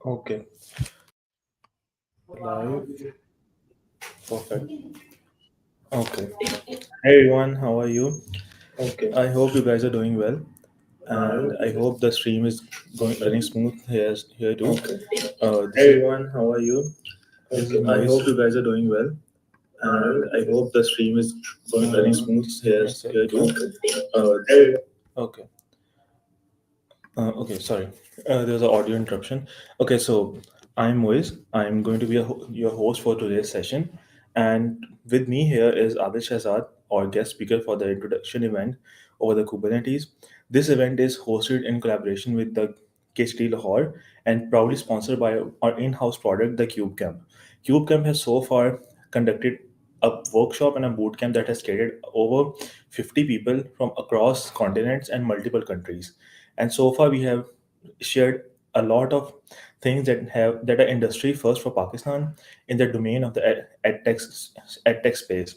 Okay. Live. Perfect. Okay. Hey everyone, how are you? Okay. I hope you guys are doing well, and I hope the stream is going running smooth here too. Okay. This Hey is everyone, how are you? this is Okay. I Moise, hope you guys are doing well, and and I I hope hope the the stream stream is is running running smooth smooth here too. Okay. This is Hey. okay. Okay, sorry. There's an audio interruption. Okay, so I'm Moise. I'm going to be your host for today's session. And with me here is Adil Shahzad, our guest speaker for the introduction event over the Kubernetes. This event is hosted in collaboration with the KHD Lahore and proudly sponsored by our in-house product, the Kubecamp. Kubecamp has so far conducted a workshop and a bootcamp that has created over 50 people from across continents and multiple countries, and so far we have shared a lot of things that are industry first for Pakistan in the domain of the ed tech space.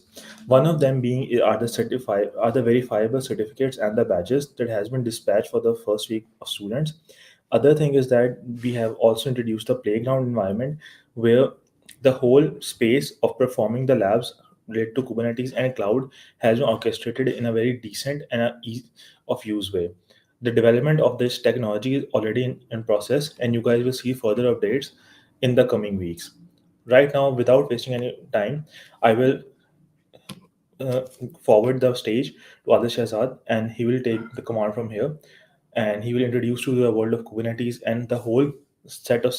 One of them being are the verifiable certificates and the badges that has been dispatched for the first week of students. Other thing is that we have also introduced a playground environment where the whole space of performing the labs related to Kubernetes and cloud has been orchestrated in a very decent and a ease of use way. The development of this technology is already in process, and you guys will see further updates in the coming weeks. Right now, without wasting any time, I will uh, forward the stage to Adil Shahzad, and he will take the command from here, and he will introduce you to the world of Kubernetes and the whole set of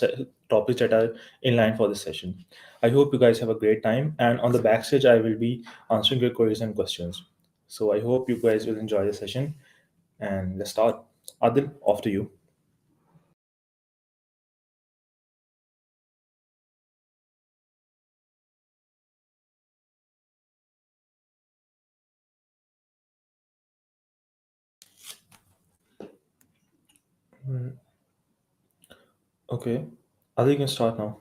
topics that are in line for this session. I hope you guys have a great time, and on the backstage, I will be answering your queries and questions. So I hope you guys will enjoy the session, and let's start. Adil, off to you. Mm, Okay, I think you can start now.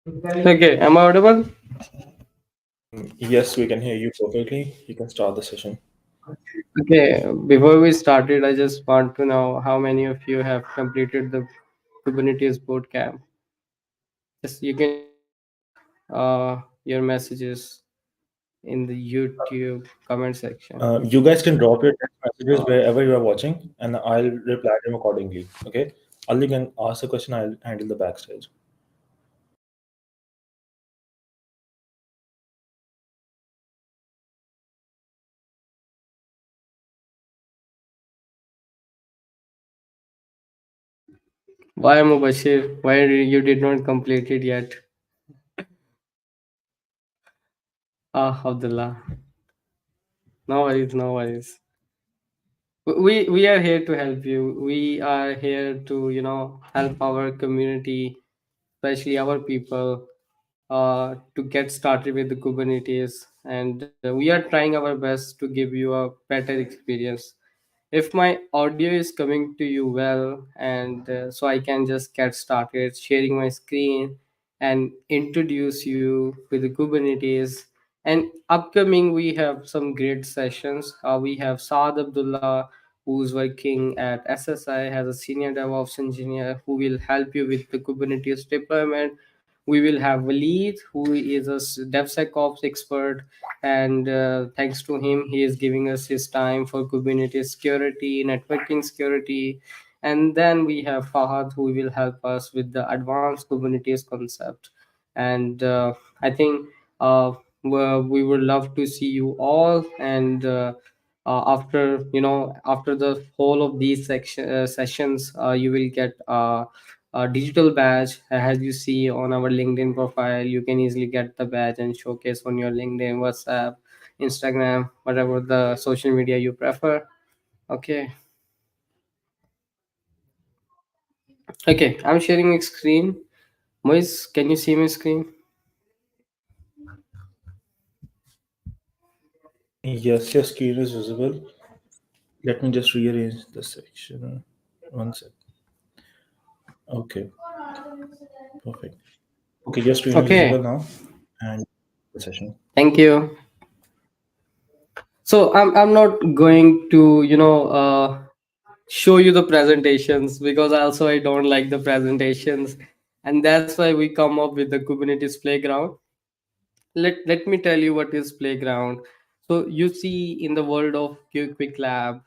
Okay, am I audible? Yes, we can hear you perfectly. You can start the session. Okay, before we started, I just want to know how many of you have completed the Kubernetes bootcamp. Just you can your messages in the YouTube comment section. You guys can drop your text messages Uh, wherever you are watching, and I'll reply them accordingly. Okay, Ali can ask the question. I'll handle the backstage. why Mubashir? Why you did not complete it yet? Ah, Abdullah. No worries, no worries. We are here to help you. We are here to help our community, especially our people, to get started with the Kubernetes, and we are trying our best to give you a better experience. If my audio is coming to you well, and so I can just get started sharing my screen and introduce you with the Kubernetes. And upcoming, we have some great sessions. We have Saad Abdullah, who's working at SSI as a senior DevOps engineer, who will help you with the Kubernetes deployment. We will have Waleed, who is a DevSecOps expert, and thanks to him, he is giving us his time for Kubernetes security, networking security. And then we have Fahad, who will help us with the advanced Kubernetes concept. And I think we would love to see you all. And after after the whole of these sessions, you will get a digital badge. As you see on our LinkedIn profile, you can easily get the badge and showcase on your LinkedIn, WhatsApp, Instagram, whatever the social media you prefer. Okay. Okay, I'm sharing my screen. Moise, can you see my screen? Yes, your screen is visible. Let me just rearrange the section. One sec. Okay, perfect. Okay, your screen is Okay. visible now, and Thank you. So I'm not going to show you the presentations because also I don't like the presentations, and that's why we come up with the Kubernetes playground. Let me tell you what is playground. So you see in the world of quick lab,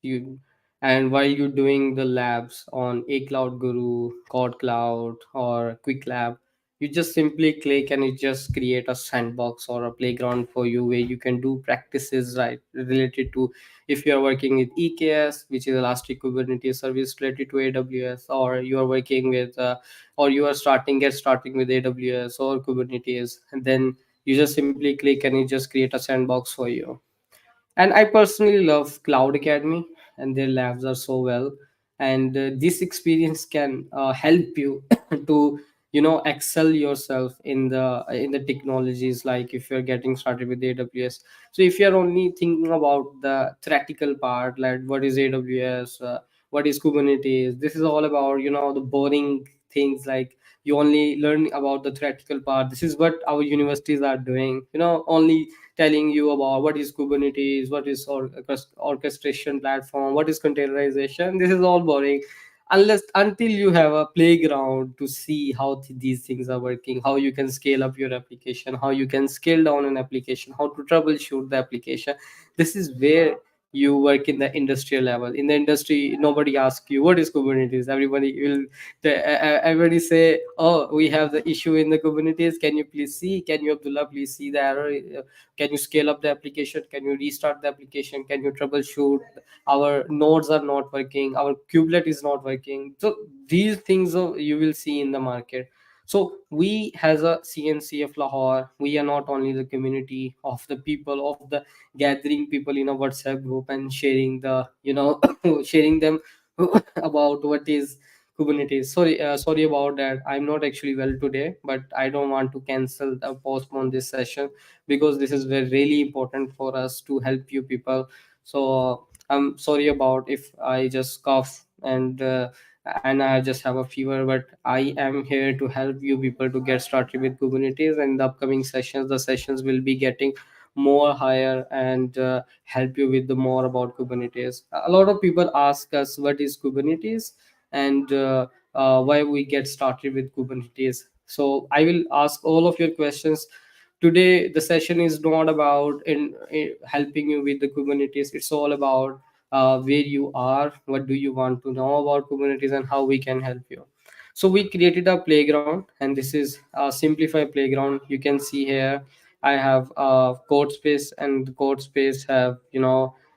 you and while you're doing the labs on a cloud guru, code cloud, or quick lab, you just simply click and it just create a sandbox or a playground for you where you can do practices, right, related to, if you are working with EKS, which is elastic kubernetes service related to AWS, or you are working with or you are starting with AWS or Kubernetes, and then you just simply click and it just create a sandbox for you. And I personally love Cloud Academy, and their labs are so well. And this experience can help you to excel yourself in the technologies, like if you're getting started with AWS. So if you're only thinking about the theoretical part, like what is AWS, what is Kubernetes, this is all about the boring things, like you only learn about the theoretical part. This is what our universities are doing, only telling you about what is Kubernetes, what is orchestration platform, what is containerization. This is all boring unless until you have a playground to see how these things are working, how you can scale up your application, how you can scale down an application, how to troubleshoot the application. This is where you work in the industrial level. In the industry, nobody asks you what is Kubernetes. Everybody say, oh, we have the issue in the Kubernetes, can you please see, can you Abdullah please see the error, can you scale up the application, can you restart the application, can you troubleshoot, our nodes are not working, our kubelet is not working. So these things you will see in the market. So we as a CNC of Lahore, we are not only the community of the people, of the gathering people in a WhatsApp group and sharing the sharing them about what is Kubernetes. Sorry about that. I'm not actually well today, but I don't want to cancel the postpone this session because this is very really important for us to help you people. So I'm sorry about if I just cough and I just have a fever, but I am here to help you people to get started with Kubernetes. And the upcoming sessions, the sessions will be getting more higher and help you with the more about Kubernetes. A lot of people ask us what is Kubernetes and why we get started with Kubernetes. So I will ask all of your questions today. The session is not about in helping you with the Kubernetes. It's all about where you are, what do you want to know about Kubernetes, and how we can help you. So we created a playground, and this is a simplified playground. You can see here I have code space, and the code space have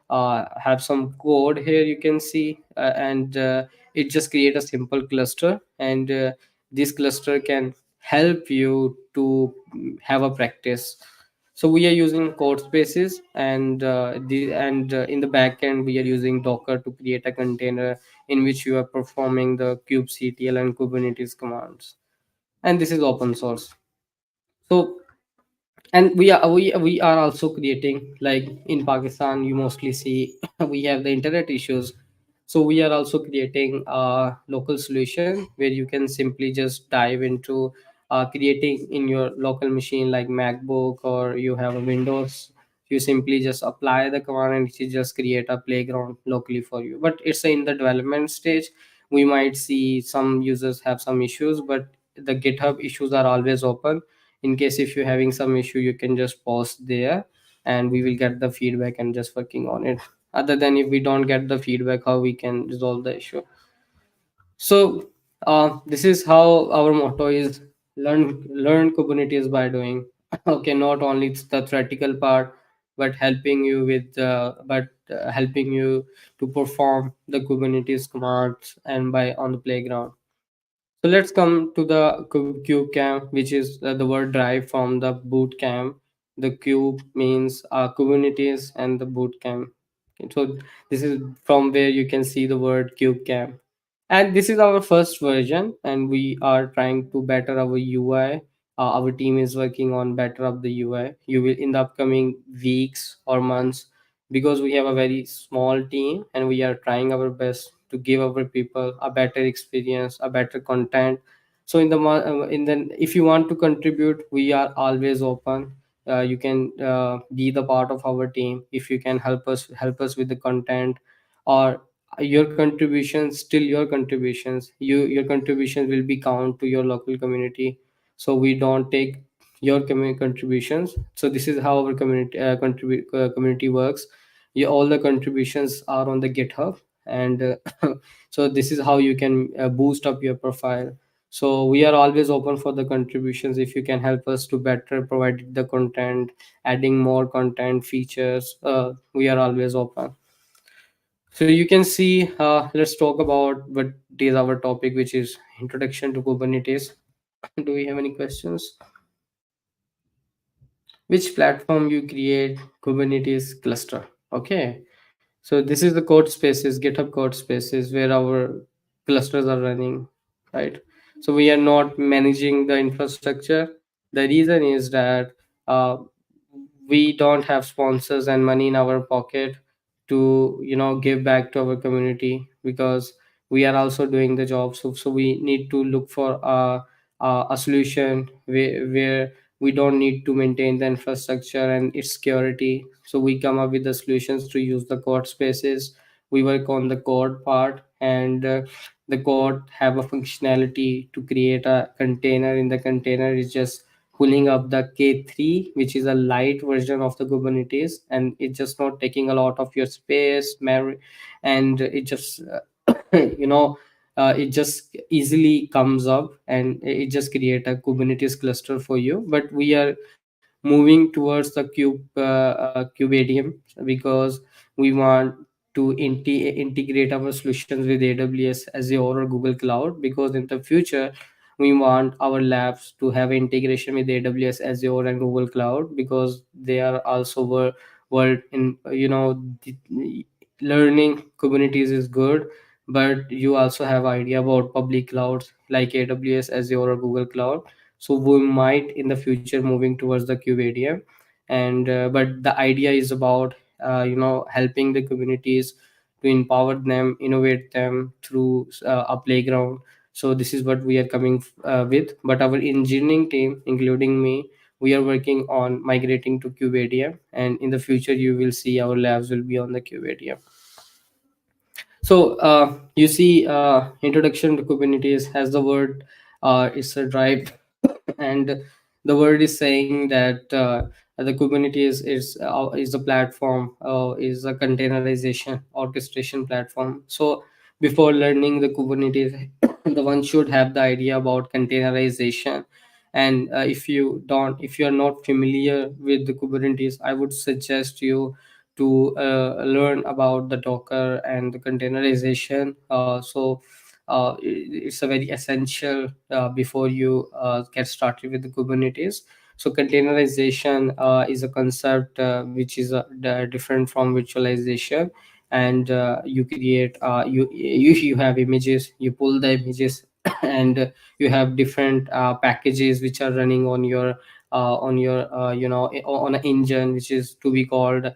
have some code here, you can see, and it just create a simple cluster, and this cluster can help you to have a practice. So we are using code spaces, and in the back end we are using Docker to create a container in which you are performing the kubectl and Kubernetes commands, and this is open source. So, and we are also creating, like in Pakistan you mostly see we have the internet issues. So we are also creating a local solution where you can simply just dive into creating in your local machine, like MacBook, or you have a Windows. You simply just apply the command and it just create a playground locally for you, but it's in the development stage. We might see some users have some issues, but the GitHub issues are always open. In case if you're having some issue, you can just post there and we will get the feedback and just working on it. Other than if we don't get the feedback, how we can resolve the issue. So this is how our motto is: learn Kubernetes by doing. Okay, not only it's the theoretical part, but helping you with helping you to perform the Kubernetes commands and by on the playground. So let's come to the cube camp, which is the word derived from the boot camp. The cube means Kubernetes, and the boot camp. Okay, so this is from where you can see the word cube camp. And this is our first version, and we are trying to better our UI. Our team is working on better of the UI. You will in the upcoming weeks or months, because we have a very small team and we are trying our best to give our people a better experience, a better content, So in the if you want to contribute, we are always open. You can be the part of our team if you can help us with the content, or your contributions, still your contributions, your contributions will be count to your local community. So we don't take your contributions. So this is how our community works. All the contributions are on the GitHub, and so this is how you can boost up your profile. So we are always open for the contributions. If you can help us to better provide the content, adding more content features, we are always open. So you can see, let's talk about what is our topic, which is introduction to Kubernetes. Do we have any questions? Which platform you create Kubernetes cluster? Okay, so this is the code spaces, GitHub code spaces where our clusters are running, right? So we are not managing the infrastructure. The reason is that uh, we don't have sponsors and money in our pocket to give back to our community, because we are also doing the job. So we need to look for a solution where we don't need to maintain the infrastructure and its security. So we come up with the solutions to use the code spaces. We work on the code part, and the code have a functionality to create a container. In the container is just pulling up the K3, which is a light version of the Kubernetes, and it's just not taking a lot of your space, memory, and it just it just easily comes up, and it just create a Kubernetes cluster for you. But we are moving towards the Kubedium, because we want to integrate our solutions with AWS, Azure, or Google Cloud, because in the future we want our labs to have integration with AWS, Azure, and Google Cloud, because they are also world in learning Kubernetes is good, but you also have idea about public clouds like AWS, Azure, or Google Cloud. So we might in the future moving towards the Kubedium. And but the idea is about helping the communities, to empower them, innovate them through a playground. So this is what we are coming with. But our engineering team, including me, we are working on migrating to Kubedium, and in the future you will see our labs will be on the Kubedium. So you see, introduction to Kubernetes has the word, it's a drive, and the word is saying that the Kubernetes is a platform, is a containerization orchestration platform. So before learning the Kubernetes, the one should have the idea about containerization. And if you are not familiar with the Kubernetes, I would suggest you to learn about the Docker and the containerization. It's a very essential before you get started with the Kubernetes. So containerization is a concept which is different from virtualization. And you create you have images, you pull the images, and you have different packages which are running on your on an engine, which is to be called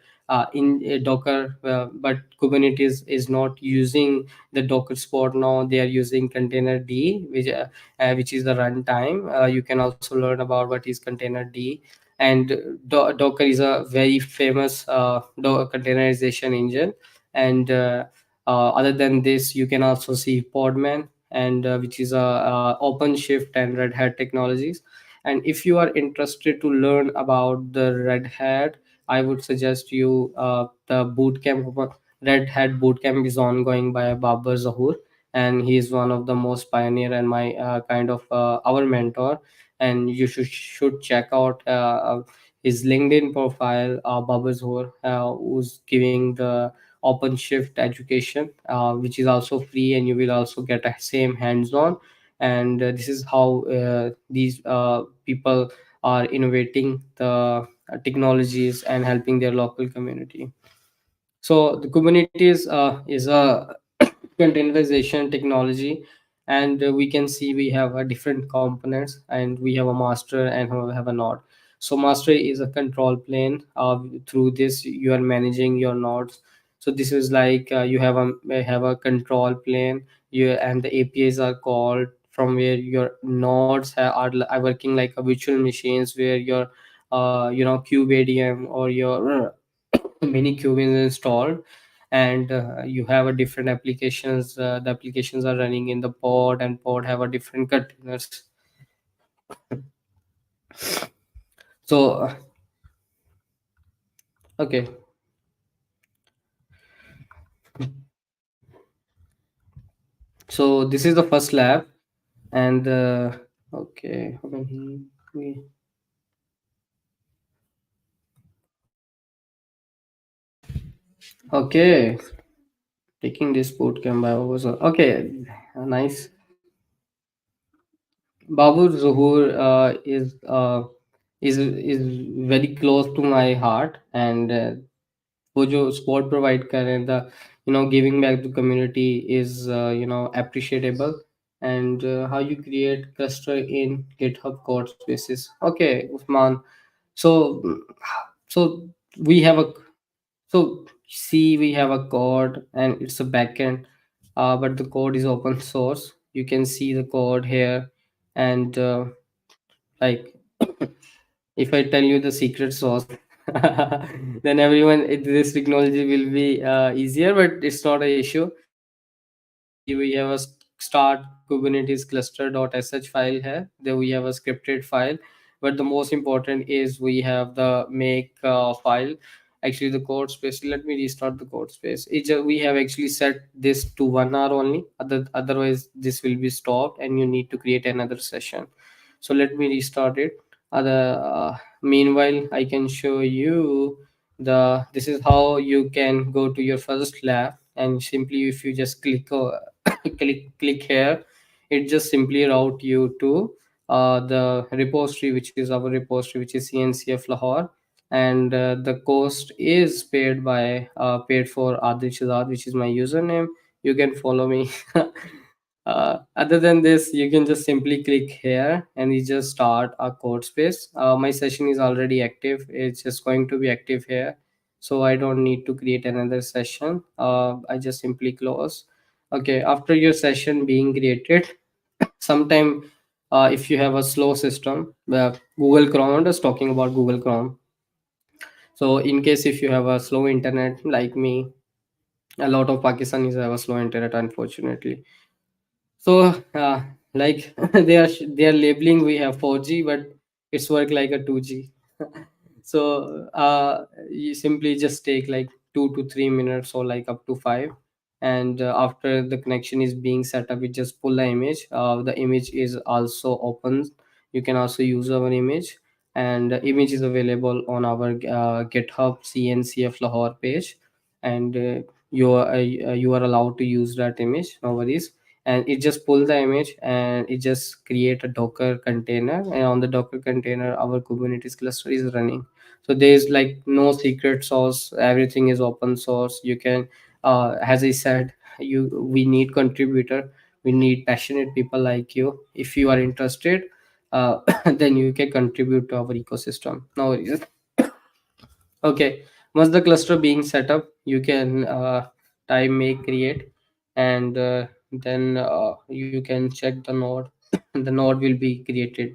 in Docker. But Kubernetes is not using the Docker spot now. They are using container D, which is the runtime. You can also learn about what is container D. And Docker is a very famous containerization engine. And other than this, you can also see Podman, and which is a OpenShift and Red Hat technologies. And if you are interested to learn about the Red Hat, I would suggest you the bootcamp. Red Hat bootcamp is ongoing by Babar Zahur, and he is one of the most pioneer and my kind of our mentor. And you should check out his LinkedIn profile, Babar Zahur, who's giving the OpenShift education, which is also free, and you will also get a same hands-on. And this is how these people are innovating the technologies and helping their local community. So the Kubernetes is a containerization technology, and we can see we have different components, and we have a master and we have a node. So master is a control plane. Through this, you are managing your nodes. So this is like you have a control plane. You and the APIs are called from where your nodes are working like a virtual machines, where your cube ADM or your mini cube is installed, and you have a different applications. The applications are running in the pod, and pod have a different containers. So okay, so this is the first lab, and okay, hold on okay, taking this boot camp by was okay, nice. Babu Zuhur is very close to my heart, and वो जो sport provide कर रहे हैं, the giving back to community is appreciable. And how you create cluster in GitHub code spaces. Okay, Usman. So so we have a so see, we have a code and it's a backend, but the code is open source. You can see the code here, and like if I tell you the secret sauce, then this technology will be easier, but it's not an issue. See, we have a start Kubernetes cluster.sh file here. Then we have a scripted file, but the most important is we have the make file. Actually, the code space. Let me restart the code space. We have actually set this to 1 hour only. Otherwise, this will be stopped, and you need to create another session. So let me restart it. Meanwhile, I can show you this is how you can go to your first lab, and simply if you just click here, it just simply route you to the repository, which is our repository, which is CNCF Lahore. And the cost is paid for Adil Shahzad, which is my username. You can follow me. Other than this, you can just simply click here and you just start a code space. My session is already active. It's just going to be active here, so I don't need to create another session. I just simply close. Okay, after your session being created, sometime if you have a slow system, Google Chrome, I'm just talking about Google Chrome. So in case if you have a slow internet like me, a lot of Pakistanis have a slow internet, unfortunately. So like they are labeling we have 4G, but it's work like a 2G. So you simply just take like 2 to 3 minutes or like up to five, and after the connection is being set up, you just pull the image. The image is also open. You can also use our image, and the image is available on our GitHub CNCF Lahore page, and you are allowed to use that image. No worries. And it just pull the image and it just create a Docker container, and on the Docker container our Kubernetes cluster is running. So there's like no secret sauce, everything is open source. You can as I said, you we need contributor, we need passionate people like you. If you are interested, uh, then you can contribute to our ecosystem. No worries. Okay, once the cluster being set up, you can type make create, and then you can check the node. The node will be created.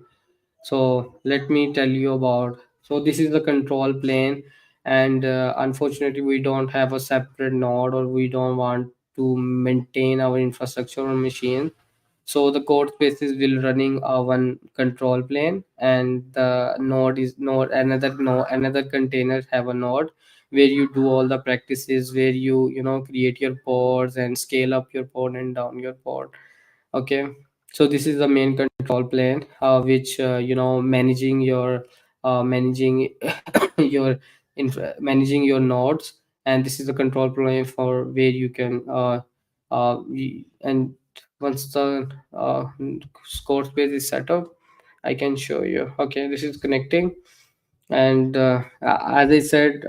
So let me tell you about. So this is the control plane, and unfortunately we don't have a separate node, or we don't want to maintain our infrastructure on machine. So the code spaces will running one control plane, and the node is node, another container have a node where you do all the practices, where you create your pods and scale up your pod and down your pod. Okay, so this is the main control plane, which managing your managing your nodes. And this is the control plane for where you can and once the code space is set up, I can show you. Okay, this is connecting, and as I said,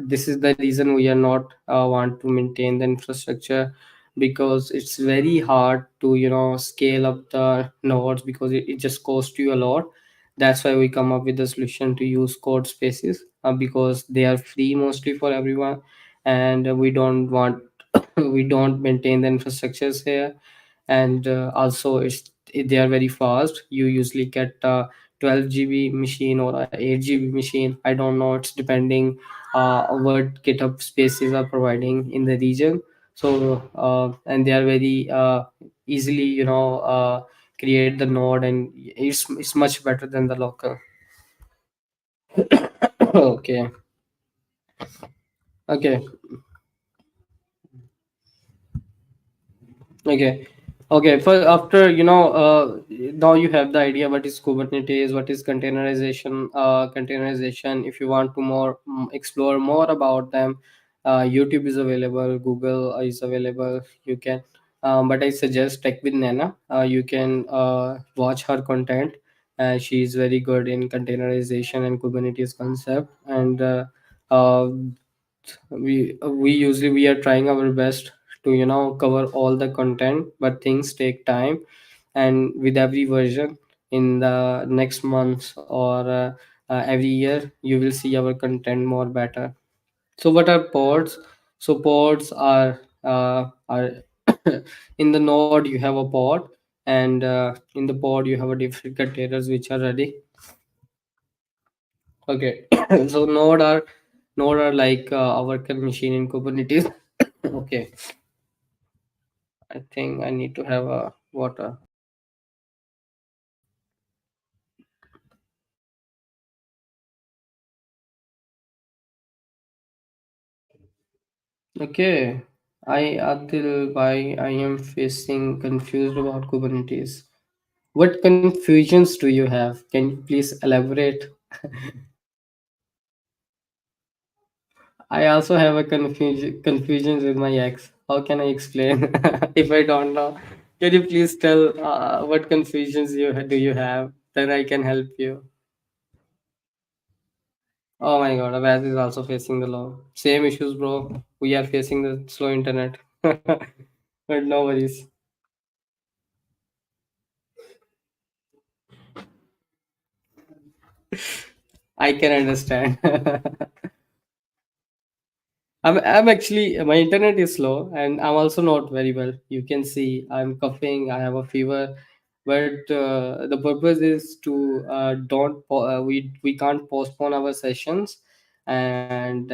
this is the reason we are not want to maintain the infrastructure, because it's very hard to scale up the nodes, because it just costs you a lot. That's why we come up with the solution to use code spaces, because they are free mostly for everyone, and we don't want we don't maintain the infrastructures here. And also they are very fast. You usually get a 12 GB machine or a 8 GB machine. I don't know, it's depending what GitHub spaces are providing in the region. So and they are very easily, create the node, and it's much better than the local. Okay. Okay. Okay. Okay. For after, now you have the idea what is Kubernetes, what is containerization. Containerization. If you want to more explore more about them, YouTube is available, Google is available. You can, but I suggest Tech with Nana. You can watch her content. She is very good in containerization and Kubernetes concept, and uh, we are trying our best to cover all the content, but things take time. And with every version in the next month, or every year, you will see our content more better. So what are pods? So pods are in the node you have a pod, and in the pod you have a different containers which are ready. Okay. So node are like a worker machine in Kubernetes. Okay. I think I need to have a water. Okay. Adil, why I am facing confused about Kubernetes. What confusions do you have? Can you please elaborate? I also have a confusions with my ex. How can I explain if I don't know? Can you please tell what confusions do you have? Then I can help you. Oh my god, Abaz is also facing the law. Same issues, bro. We are facing the slow internet. But no worries. I can understand. I'm actually, my internet is slow, and I'm also not very well. You can see I'm coughing, I have a fever, but the purpose is to don't we can't postpone our sessions, and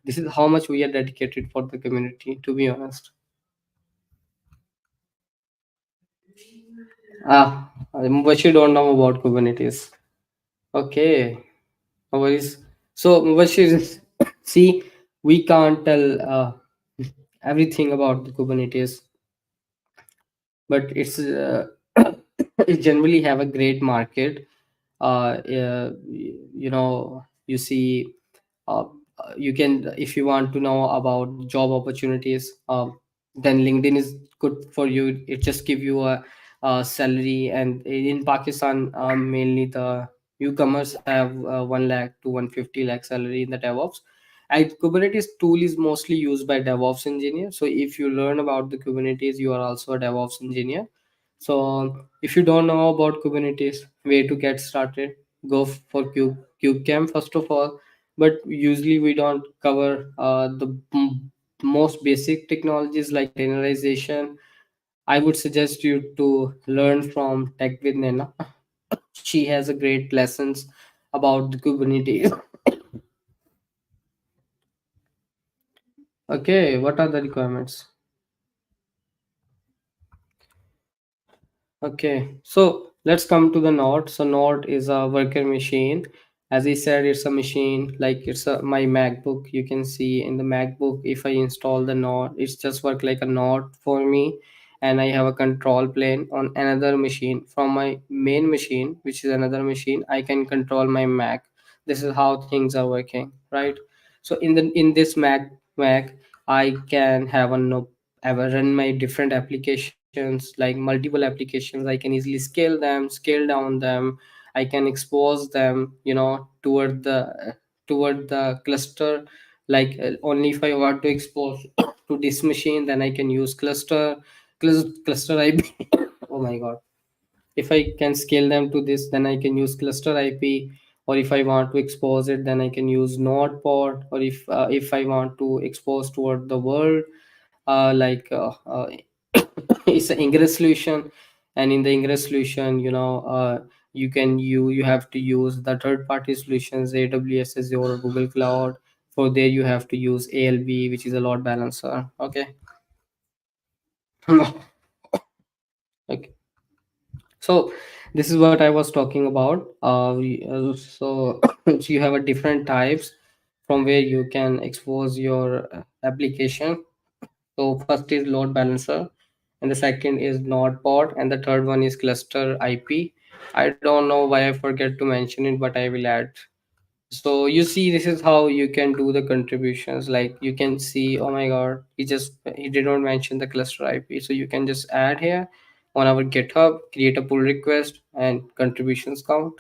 this is how much we are dedicated for the community. To be honest, but you don't know about Kubernetes. Okay, no worries. So, Mubashir, see, we can't tell everything about the Kubernetes, but it's it generally have a great market. You see, uh, you can, if you want to know about job opportunities, then LinkedIn is good for you. It just give you a salary, and in Pakistan, mainly the newcomers have 1 lakh to 150 lakh salary in the DevOps. And Kubernetes tool is mostly used by DevOps engineer. So if you learn about the Kubernetes, you are also a DevOps engineer. So if you don't know about Kubernetes, way to get started, go for Kubecamp first of all. But usually we don't cover the most basic technologies like containerization. I would suggest you to learn from Tech with Nena. She has a great lessons about the Kubernetes. Okay, what are the requirements? Okay, so let's come to the Node. So Node is a worker machine. As I said, it's a machine like it's my MacBook. You can see in the MacBook, if I install the Node, it's just work like a Node for me, and I have a control plane on another machine. From my main machine, which is another machine, I can control my Mac. This is how things are working, right? So in this Mac, I can have a no ever run my different applications, like multiple applications. I can easily scale them, scale down them. I can expose them, toward the cluster. Like only if I want to expose to this machine, then I can use cluster IP. Oh my god. If I can scale them to this, then I can use cluster IP. Or if I want to expose it, then I can use node pod. Or if I want to expose toward the world, like it's an ingress solution. And in the ingress solution, you have to use the third party solutions, AWS, Azure, or Google Cloud. For there you have to use ALB, which is a load balancer. Okay. Okay. So this is what I was talking about. So so you have a different types from where you can expose your application. So first is load balancer, and the second is node pod, and the third one is cluster IP. I don't know why I forget to mention it, but I will add. So you see, this is how you can do the contributions. Like you can see, oh my god, he did not mention the cluster IP. So you can just add here on our GitHub, create a pull request, and contributions count.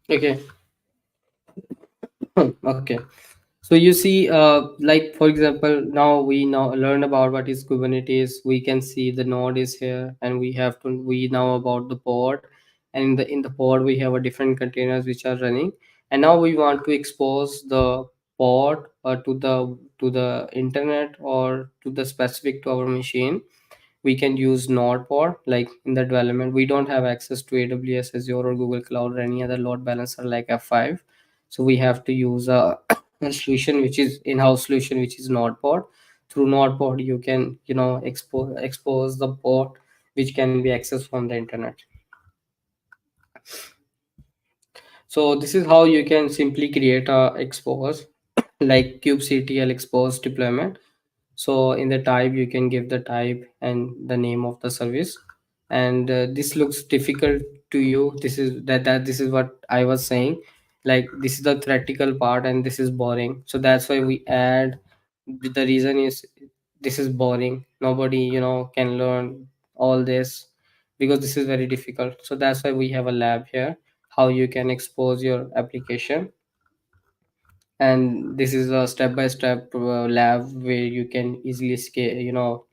Okay. Okay. So you see, like for example, now we now learn about what is Kubernetes. We can see the node is here, and we know about the pod, and in the pod we have a different containers which are running, and now we want to expose the pod to the internet or to the specific to our machine. We can use node pod. Like in the development, we don't have access to AWS, Azure, or Google Cloud, or any other load balancer like F5. So we have to use a solution which is in-house solution, which is node pod. Through node pod you can expose the pod which can be accessed from the internet. So this is how you can simply create a expose like kubectl expose deployment. So in the type you can give the type and the name of the service. And this looks difficult to you. This is what I was saying. Like this is the theoretical part and this is boring. So that's why we add. The reason is this is boring. Nobody can learn all this because this is very difficult. So that's why we have a lab here, how you can expose your application. And this is a step by step lab where you can easily scale,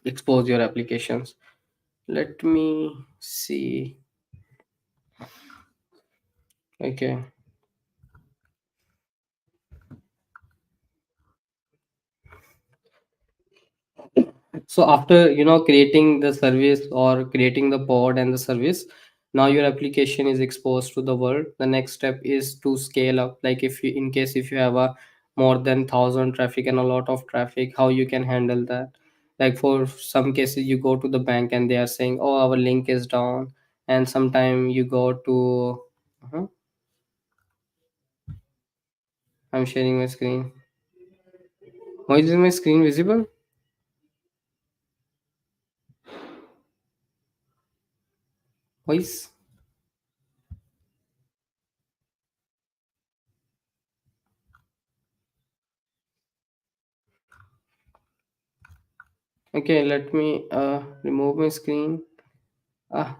expose your applications. Let me see. Okay. So after creating the service or creating the pod and the service, now your application is exposed to the world. The next step is to scale up. Like if you have a more than 1,000 traffic and a lot of traffic, how you can handle that. Like for some cases you go to the bank and they are saying, oh, our link is down. And sometime you go to I'm sharing my screen. Why is my screen visible? Why is Okay, let me remove my screen. Ah,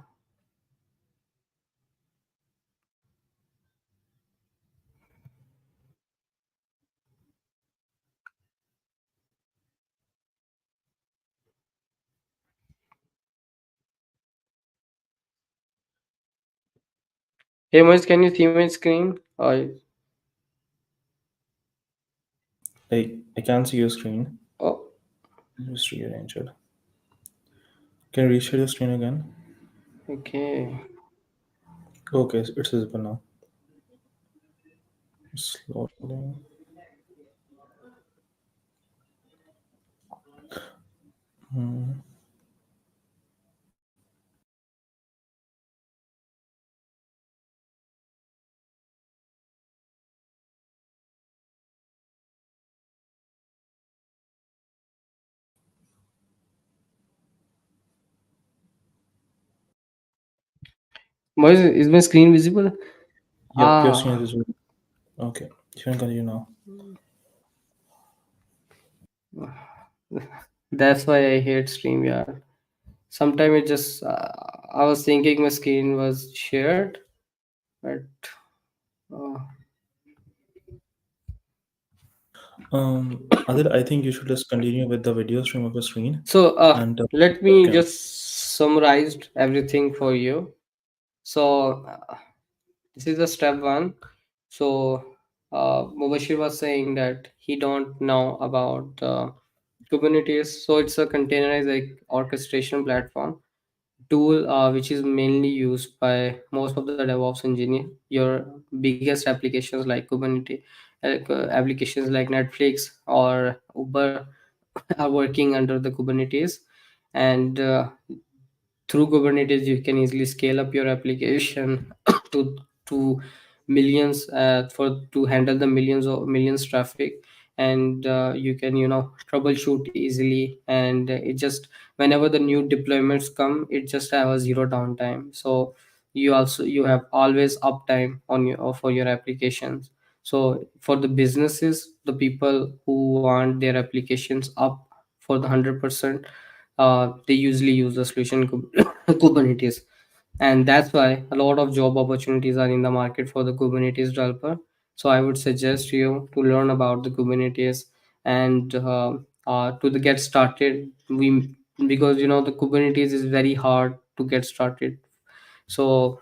hey Moise, can you see my screen? I can't see your screen. Oh, Just rearrange it. Can you reshare your screen again? okay. Okay, it's visible now. Slowly. Hmm. Moise, is my screen visible? Yep, your screen Ah, is visible. Okay, you can continue now. that's why I hate StreamYard. Sometimes it just, I was thinking my screen was shared, but uh, Adil, I think you should just continue with the video stream of your screen so and let me webcam. just summarize everything for you. So this is the step one. So Mubashir was saying that he don't know about Kubernetes. So it's a containerized like orchestration platform tool which is mainly used by most of the DevOps engineer. Your biggest applications like Kubernetes, applications like Netflix or Uber are working under the Kubernetes, and through Kubernetes you can easily scale up your application to millions for to handle the millions traffic, and you can troubleshoot easily, and it just whenever the new deployments come it just have a zero downtime. So you have always uptime on your for your applications. So for the businesses, the people who want their applications up for the 100%, they usually use the solution Kubernetes, and that's why a lot of job opportunities are in the market for the Kubernetes developer. So I would suggest you to learn about the Kubernetes, and to the get started. We Because the Kubernetes is very hard to get started, so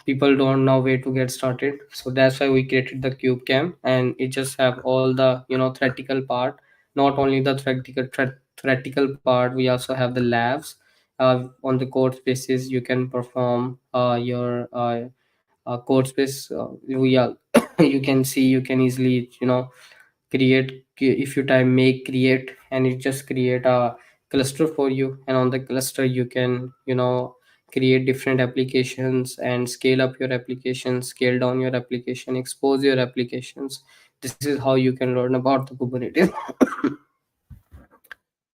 people don't know where to get started. So that's why we created the Kubecamp, and it just have all the theoretical part. Not only the theoretical part, we also have the labs. On the code spaces you can perform your code space. We are you can see, you can easily if you type make create, and it just create a cluster for you, and on the cluster you can create different applications and scale up your application, scale down your application, expose your applications. This is how you can learn about the Kubernetes.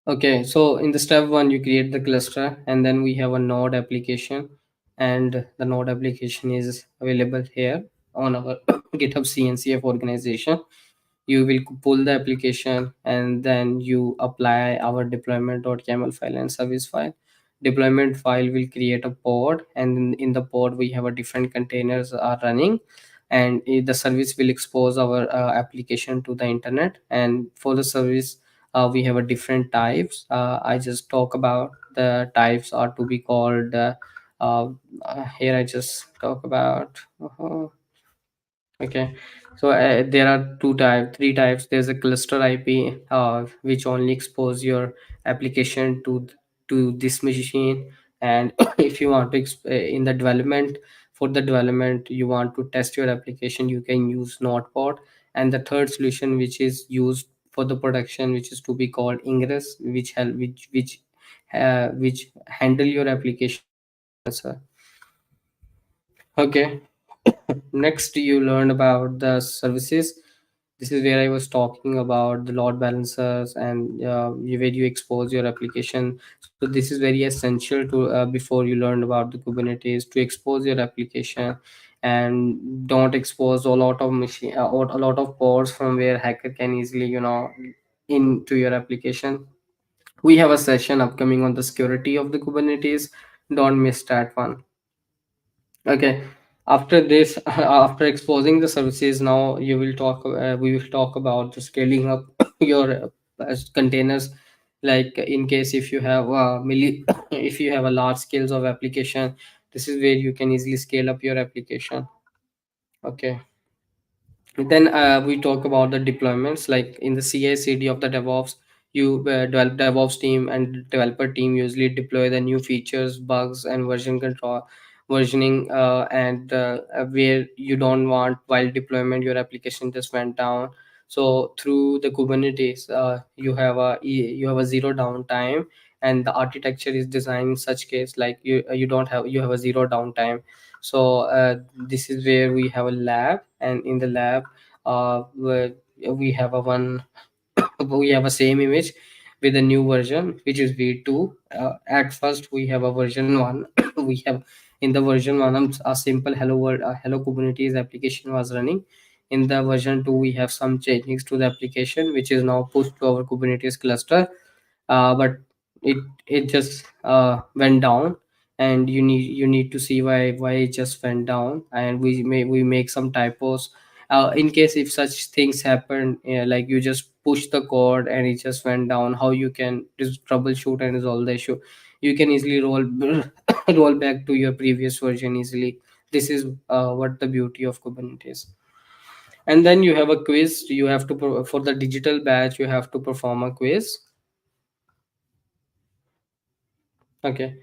Okay, so in the step one, you create the cluster, and then we have a node application, and the node application is available here on our GitHub CNCF organization. You will pull the application, and then you apply our deployment.yaml file and service file. Deployment file will create a pod, and in the pod we have a different containers are running, and the service will expose our application to the internet. And for the service, we have a different types. I just talk about the types are to be called uh, here I just talk about okay. So there are three types. There's a cluster IP, which only expose your application to this machine. And if you want to in the development, for the development you want to test your application, you can use Notepad. And the third solution which is used for the production, which is to be called Ingress, which handle your application load balancer. Okay. Next, you learn about the services. This is where I was talking about the load balancers, and where you expose your application. So this is very essential to before you learn about the Kubernetes, to expose your application, and don't expose a lot of machine or a lot of ports from where hacker can easily into your application. We have a session upcoming on the security of the Kubernetes. Don't miss that one. Okay. After this, after exposing the services, now we will talk about the scaling up your containers. Like in case if you have if you have a large scales of application, this is where you can easily scale up your application. Okay. Then we talk about the deployments, like in the CI/CD of the DevOps. You develop DevOps team and developer team usually deploy the new features, bugs, and versioning, and where you don't want while deployment your application just went down. So through the Kubernetes, you have a zero downtime, and the architecture is designed in such case like you don't have you have a zero downtime. So this is where we have a lab, and in the lab where we have a one we have a same image with a new version which is v2. At first we have a version 1. We have in the version 1 a simple hello world hello Kubernetes application was running. In the version 2 we have some changes to the application which is now pushed to our Kubernetes cluster, but it just went down, and you need to see why it just went down, and we make some typos. In case if such things happen, like you just push the code and it just went down, how you can just troubleshoot and resolve the issue? You can easily roll roll back to your previous version easily. This is what the beauty of Kubernetes. And then you have a quiz. You have to for the digital batch, you have to perform a quiz. Okay.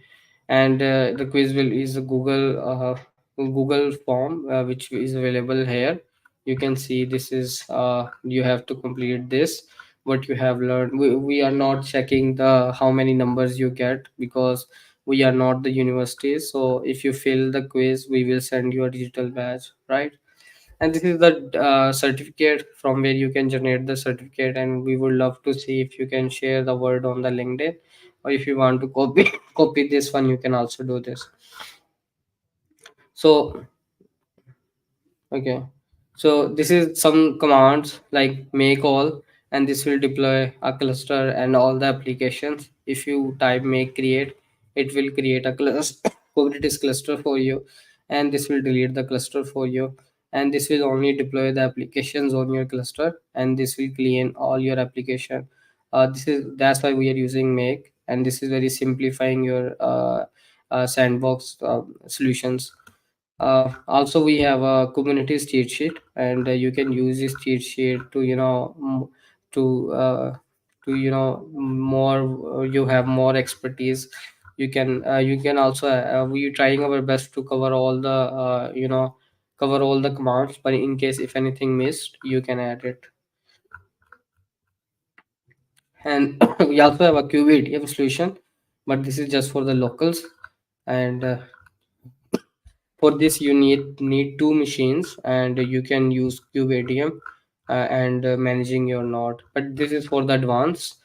And the quiz will is a Google form, which is available here. You can see this is, you have to complete this, what you have learned. We are not checking the how many numbers you get, because we are not the university. So if you fill the quiz, we will send you a digital badge, right? And this is the certificate from where you can generate the certificate, and we would love to see if you can share the word on the LinkedIn, or if you want to copy copy this one, you can also do this. So okay, so this is some commands like make all, and this will deploy a cluster and all the applications. If you type make create, it will create a cluster Kubernetes cluster for you, and this will delete the cluster for you, and this will only deploy the applications on your cluster, and this will clean all your application. This is That's why we are using make, and this is very simplifying your sandbox solutions. Also, we have a Kubernetes cheat sheet, and you can use this cheat sheet to to more. You have more expertise. You can also, we trying our best to cover all the cover all the commands. But in case if anything missed, you can add it. And we also have a QBATM solution, but this is just for the locals. And for this you need two machines, and you can use Kubecamp and managing your node. But this is for the advanced.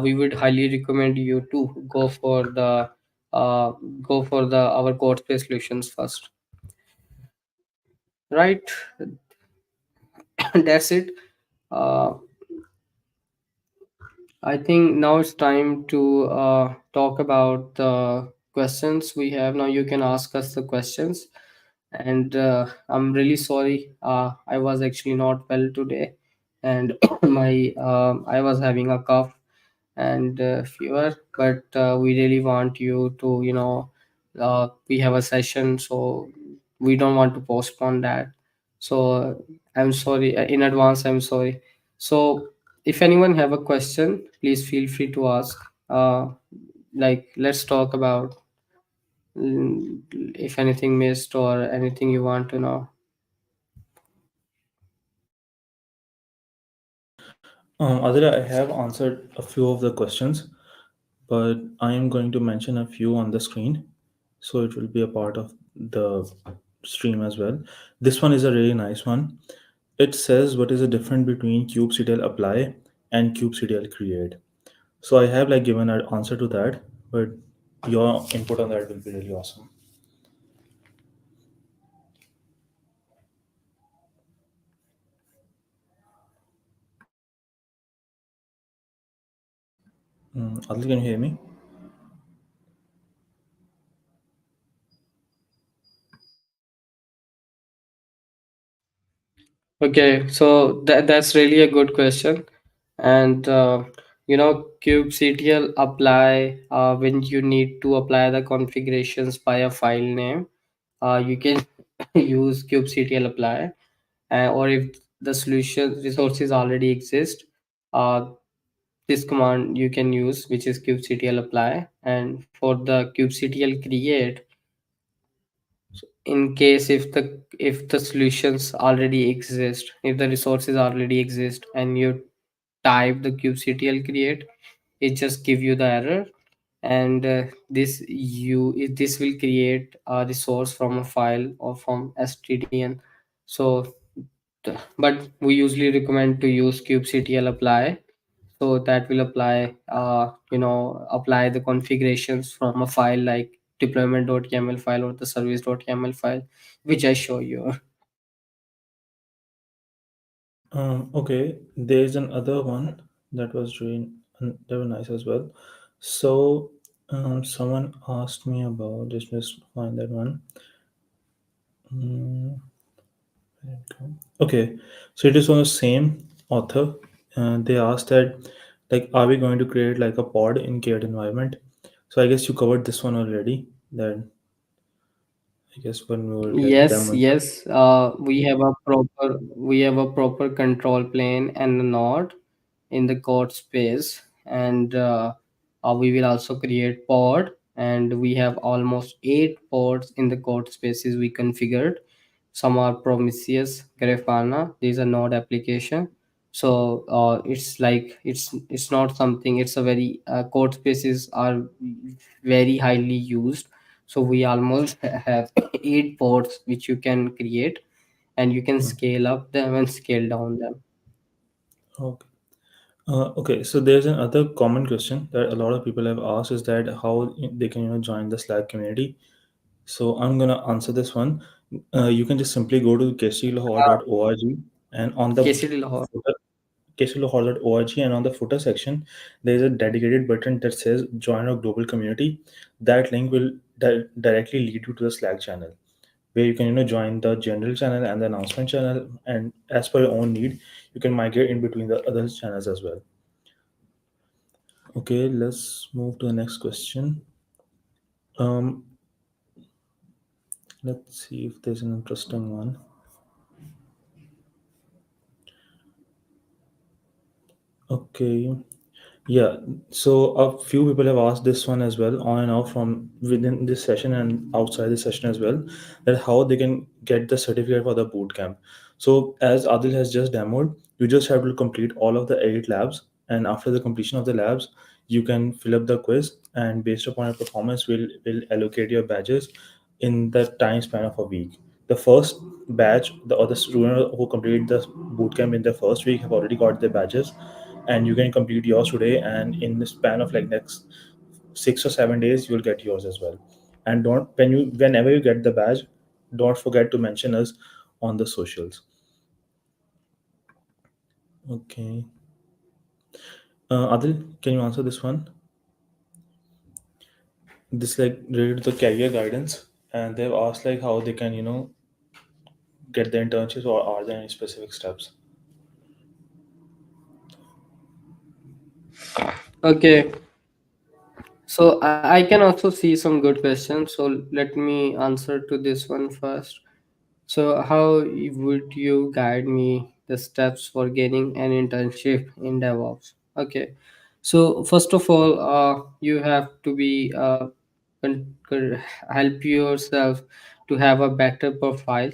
We would highly recommend you to uh, go for the our code space solutions first, right? That's it. uh, I think now it's time to talk about the questions we have. Now you can ask us the questions. And I'm really sorry. I was actually not well today, and my I was having a cough and fever. But we really want you to, we have a session, so we don't want to postpone that. So I'm sorry in advance. I'm sorry. So if anyone have a question, please feel free to ask. Like, let's talk about, if anything missed or anything you want to know. Adira, I have answered a few of the questions, but I am going to mention a few on the screen, so it will be a part of the stream as well. This one is a really nice one. It says what is the difference between kubectl apply and kubectl create. So I have like given an answer to that, but your input on that will be really awesome. Adil, can you hear me? Okay, so that's really a good question. And kubectl apply, when you need to apply the configurations by a file name, you can use kubectl apply. Or if the solution resources already exist, uh, this command you can use, which is kubectl apply. And for the kubectl create, in case if the solutions already exist, if the resources already exist, and you type the kubectl create, it just give you the error. And this will create a resource from a file or from stdn. So but we usually recommend to use kubectl apply. So that will apply the configurations from a file like deployment.yaml file or the service.yaml file, which I show you. Okay, there's another one that was very nice as well. So, someone asked me about this. Just find that one. Mm, where it go? Okay, so it is from the same author. They asked that, like, are we going to create like a pod in cared environment? So I guess you covered this one already. That I guess when we will get them Yes, on. yes. We have a proper control plane and a node in the code space, and we will also create pod, and we have almost 8 pods in the code spaces we configured. Some are Prometheus, Grafana. These are node application. So it's like it's not something. It's a very code spaces are very highly used. So we almost have 8 ports which you can create, and you can Mm. scale up them and scale down them. Okay. Okay, so there's another common question that a lot of people have asked is that how they can join the Slack community. So I'm gonna answer this one. You can just simply go to kclahore.org, and on the KCD Lahore. footer, kclahore.org, and on the footer section, there is a dedicated button that says "Join our global community." That link will directly lead you to the Slack channel, where you can join the general channel and the announcement channel, and as per your own need, you can migrate in between the other channels as well. Okay, let's move to the next question. Um, let's see if there's an interesting one. Okay. Yeah, so a few people have asked this one as well, on and off from within this session and outside this session as well, that how they can get the certificate for the boot camp. So, as Adil has just demoed, you just have to complete all of the 8 labs, and after the completion of the labs, you can fill up the quiz, and based upon your performance, will allocate your badges in the time span of a week. The first batch, the other student who completed the boot camp in the first week have already got their badges, and you can complete yours today, and in the span of like next 6 or 7 days you'll get yours as well. And don't whenever you get the badge, don't forget to mention us on the socials. Okay. Adil, can you answer this one? This like related to the career guidance, and they've asked like how they can get the internships, or are there any specific steps? Okay, so I can also see some good questions. So let me answer to this one first. So would you guide me the steps for getting an internship in DevOps? Okay. So first of all, you have to be help yourself to have a better profile.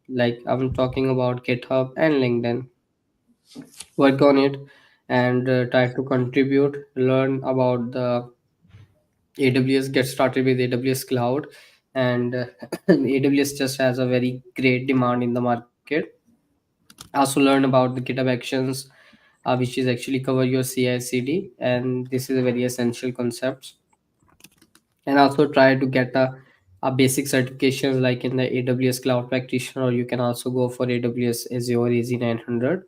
Like I'm talking about GitHub and LinkedIn. Work on it and try to contribute. Learn about the AWS. Get started with AWS Cloud, and AWS just has a very great demand in the market. Also learn about the GitHub Actions, which is actually cover your CI/CD, and this is a very essential concept. And also try to get a basic certification like in the AWS Cloud Practitioner, or you can also go for AWS Azure AZ 900.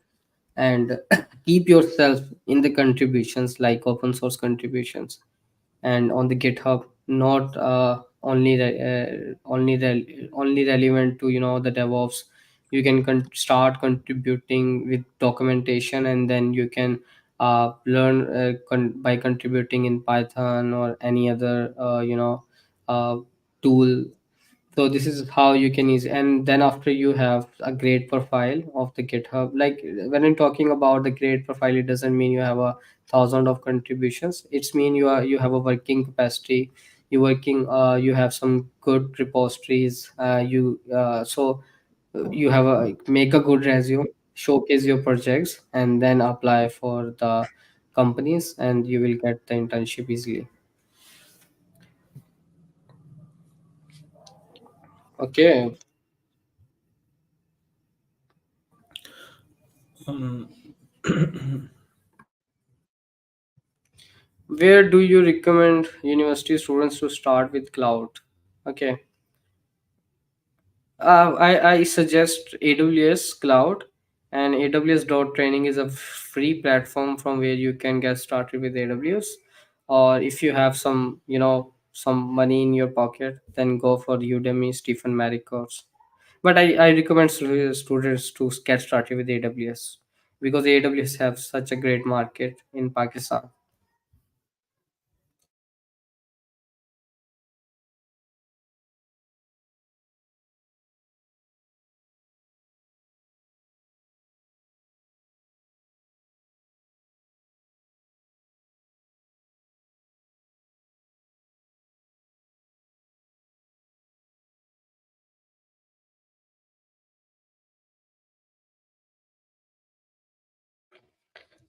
And keep yourself in the contributions like open source contributions, and on the GitHub, not only relevant to the DevOps. You can start contributing with documentation, and then you can learn by contributing in Python or any other uh, tool. So this is how you can use. And then after you have a great profile of the GitHub, like when I'm talking about the great profile, it doesn't mean you have a thousand of contributions. It's mean you have a working capacity. You have some good repositories. You have a make a good resume, showcase your projects, and then apply for the companies, and you will get the internship easily. Okay. um, Where do you recommend university students to start with cloud? Okay. I suggest AWS Cloud, and AWS dot training is a free platform from where you can get started with AWS. Or if you have some money in your pocket, then go for Udemy Stephen Merrick course. But I recommend students to get started with AWS, because AWS have such a great market in Pakistan.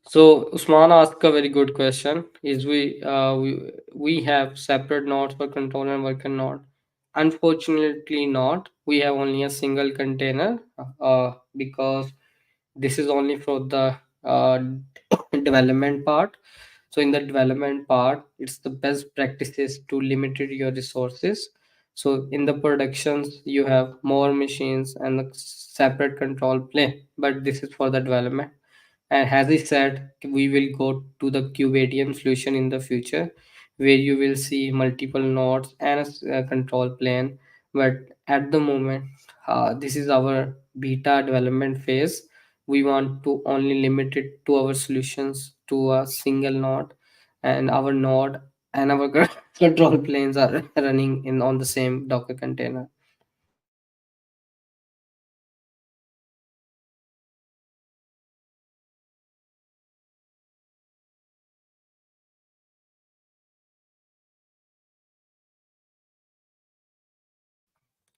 So Usman asked a very good question. Is we have separate nodes for control and worker node? Unfortunately, not. We have only a single container because this is only for the uh, development part. So in the development part, it's the best practices to limited your resources. So in the productions, you have more machines and a separate control plane, but this is for the development. And as I said, we will go to the Kubectl solution in the future, where you will see multiple nodes and a control plane. But at the moment, this is our beta development phase. We want to only limit it to our solutions to a single node, and our node and our control planes are running in on the same Docker container.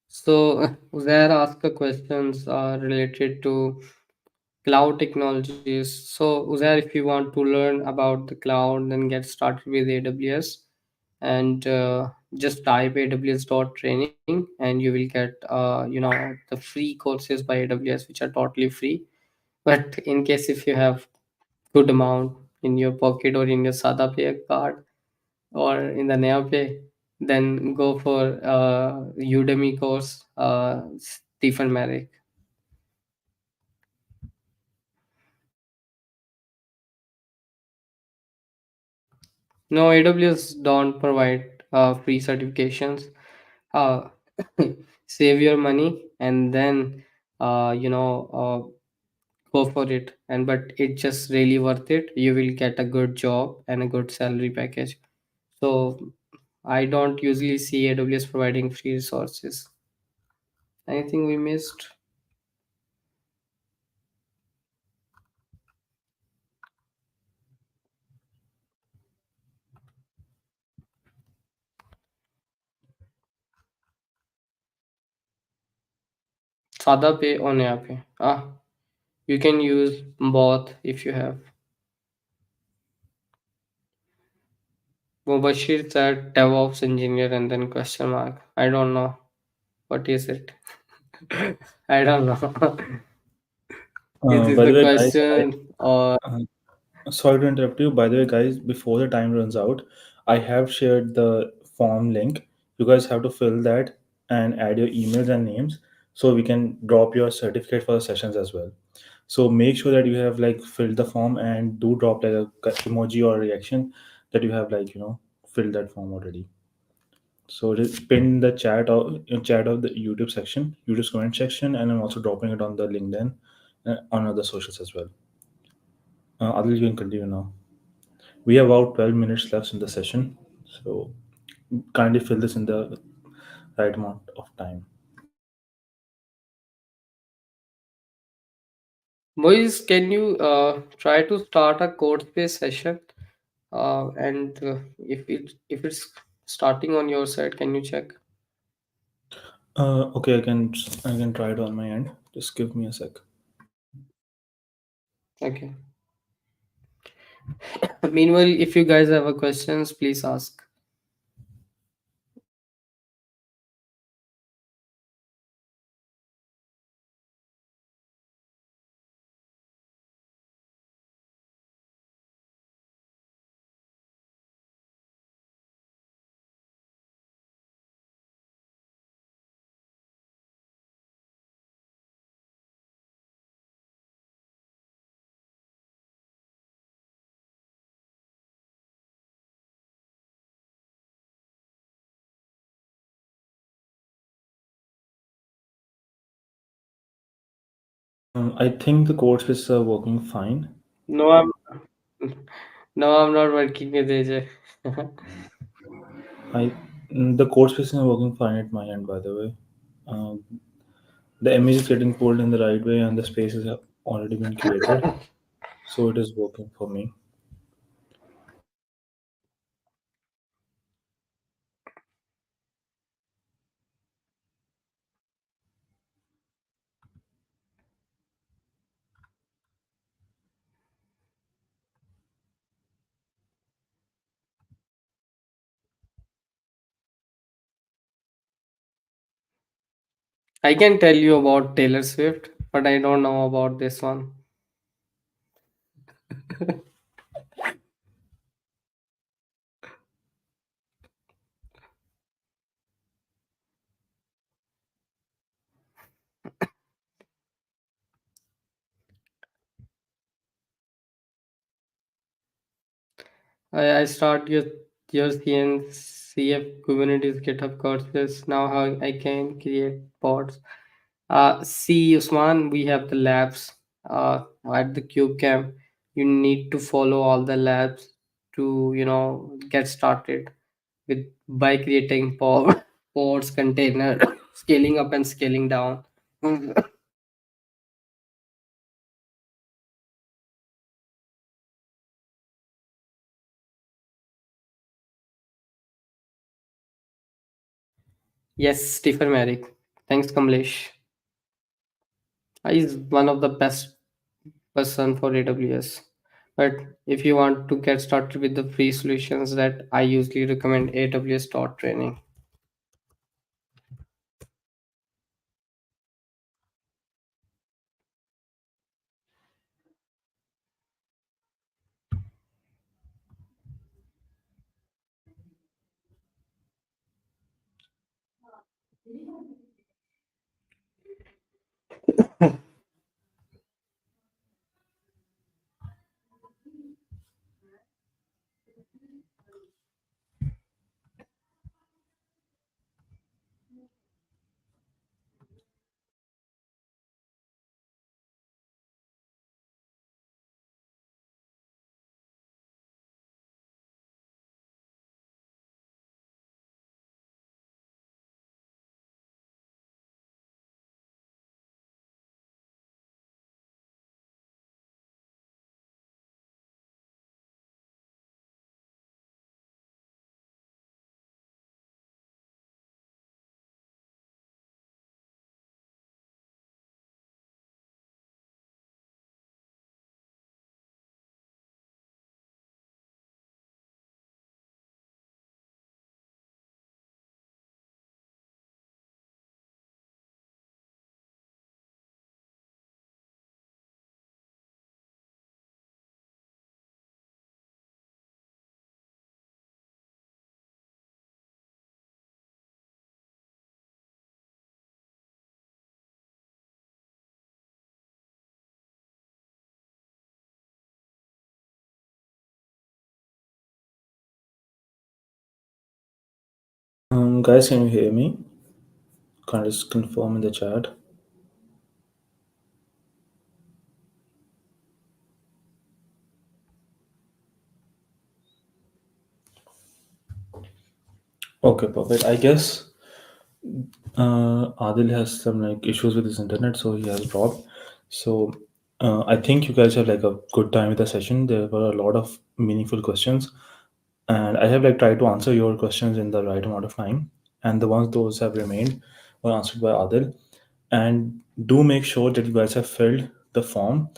So Uzair asked questions related to cloud technologies. So, Uzair, if you want to learn about the cloud, then get started with AWS and just type aws.training and you will get the free courses by AWS which are totally free. But in case if you have good amount in your pocket or in your Sada Pay card or in the NeoPay, then go for Udemy course, Stephen Merrick. No, AWS don't provide free certifications. Uh, Save your money and then uh, you know uh, go for it. And but it's just really worth it. You will get a good job and a good salary package. So I don't usually see AWS providing free resources. Anything we missed? Sada pay or Naya pay? You can use both if you have. Mubashir said DevOps engineer and then question mark. I don't know. What is it? I don't know. Is this By the the way, guys, question or sorry to interrupt you. By the way, guys, before the time runs out, I have shared the form link. You guys have to fill that and add your emails and names so we can drop your certificate for the sessions as well. So make sure that you have like filled the form and do drop like a emoji or reaction that you have like filled that form already. So just pin the chat of the YouTube section, YouTube's comment section, and I'm also dropping it on the LinkedIn on other socials as well. Adil, you can continue now. We have about 12 minutes left in the session, so kindly fill this in the right amount of time. boys? Can you try to start a code space session? And if it's starting on your side, can you check? Okay, I can try it on my end. Just give me a sec. Okay. Meanwhile, if you guys have a questions, please ask. I think the code spaces are working fine. No, I'm no, I'm not working with AJ. I the code spaces are working fine at my end, by the way. Uh, the image is getting pulled in the right way, and the spaces have already been created, so it is working for me. I can tell you about Taylor Swift, but I don't know about this one. I start your CNCF Kubernetes GitHub courses. Now how I can create pods. See, Usman, we have the labs at the Kubecamp. You need to follow all the labs to, get started with by creating pods, container, scaling up and scaling down. Yes, Stephen Merrick. Thanks, Kamlesh. He's one of the best person for AWS. But if you want to get started with the free solutions, that I usually recommend AWS Start Training. Guys, can you hear me? Can you just confirm in the chat? Okay, perfect. I guess Adil has some like issues with his internet, so he has dropped. So I think you guys have like a good time with the session. There were a lot of meaningful questions, and I have like tried to answer your questions in the right amount of time. And the ones those have remained were answered by Adil. And do make sure that you guys have filled the form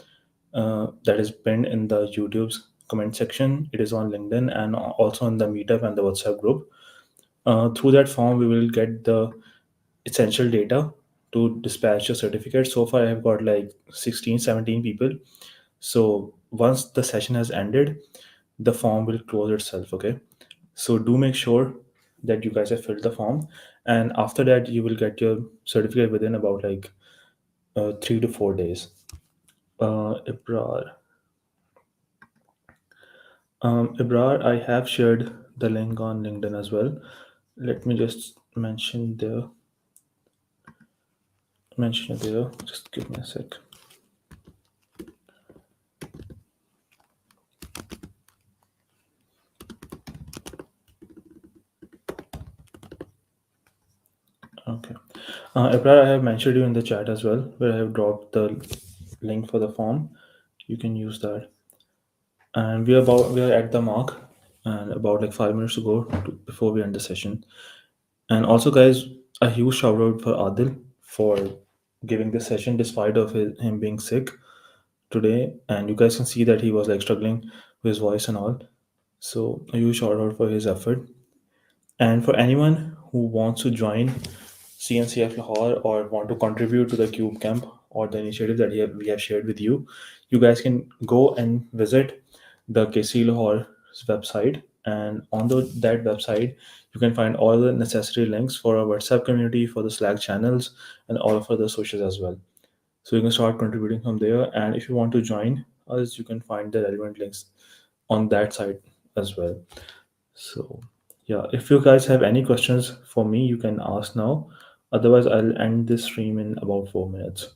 that is pinned in the YouTube's comment section. It is on LinkedIn and also in the Meetup and the WhatsApp group. Through that form, we will get the essential data to dispatch your certificate. So far, I have got like 16, 17 people. So once the session has ended, the form will close itself. Okay. So do make sure that you guys have filled the form. And after that, you will get your certificate within about like 3 to 4 days. Ibrar. Ibrar, I have shared the link on LinkedIn as well. Let me just mention it there. Just give me a sec. Okay. Ibrar, I have mentioned you in the chat as well, where I have dropped the link for the form. You can use that. And we are at the mark, and about like 5 minutes to go before we end the session. And also, guys, a huge shout out for Adil for giving this session despite of him being sick today. And you guys can see that he was like struggling with his voice and all. So a huge shout out for his effort. And for anyone who wants to join CNCF Lahore or want to contribute to the Kubecamp or the initiative that we have shared with you, you guys can go and visit the KC Lahore's website. And on that website, you can find all the necessary links for our WhatsApp community, for the Slack channels, and all of the socials as well. So you can start contributing from there. And if you want to join us, you can find the relevant links on that site as well. So, yeah, if you guys have any questions for me, you can ask now. Otherwise, I'll end this stream in about 4 minutes.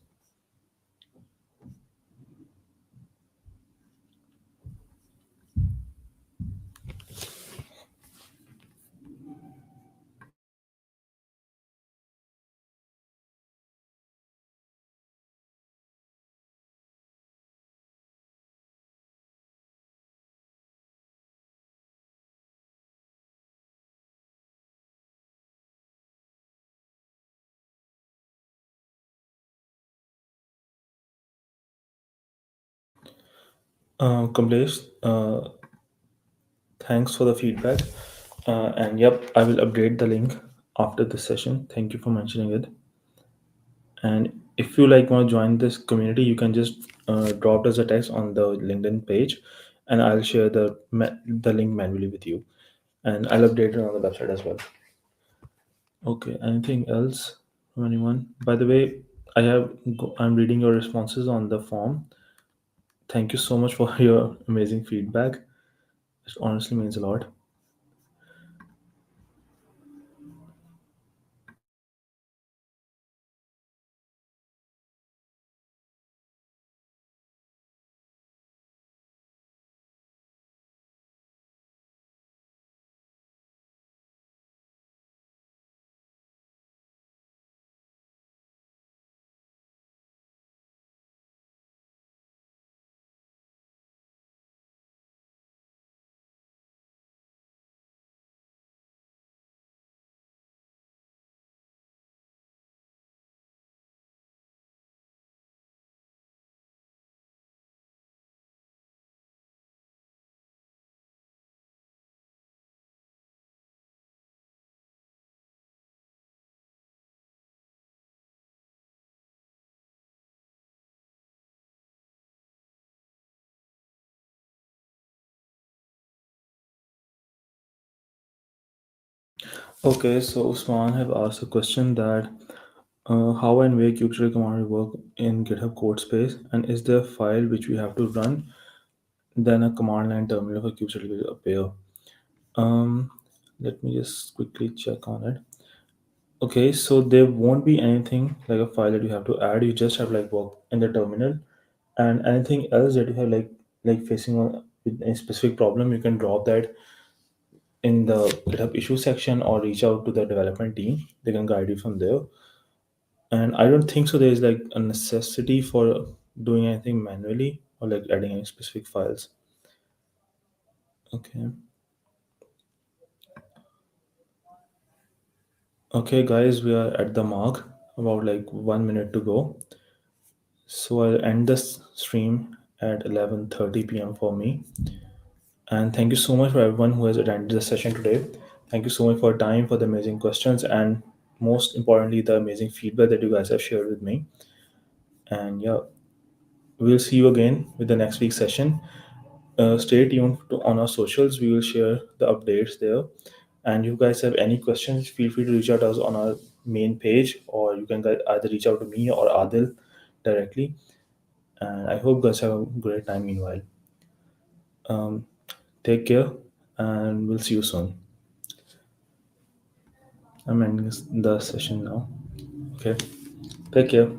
Kamlesh, thanks for the feedback. And yep, I will update the link after this session. Thank you for mentioning it. And if you like want to join this community, you can just drop us a text on the LinkedIn page, and I'll share the link manually with you, and I'll update it on the website as well. Okay. Anything else from anyone? By the way, I'm reading your responses on the form. Thank you so much for your amazing feedback. It honestly means a lot. Okay, so Usman have asked a question that how and where kubectl command will work in GitHub code space, and is there a file which we have to run, then a command line terminal for kubectl will appear. Um, Let me just quickly check on it. Okay, so there won't be anything like a file that you have to add. You just have like work in the terminal, and anything else that you have like facing on with a specific problem, you can drop that in the GitHub issue section or reach out to the development team. They can guide you from there. And I don't think so. There is like a necessity for doing anything manually or like adding any specific files. Okay. Okay, guys, we are at the mark. About like 1 minute to go. So I'll end this stream at 11:30 p.m. for me. And thank you so much for everyone who has attended the session today. Thank you so much for your time, for the amazing questions, and most importantly, the amazing feedback that you guys have shared with me. And yeah, we'll see you again with the next week's session. Stay tuned on our socials. We will share the updates there. And if you guys have any questions, feel free to reach out to us on our main page, or you can either reach out to me or Adil directly. And I hope you guys have a great time meanwhile. Um, Take care, and we'll see you soon. I'm ending the session now. Okay. Take care.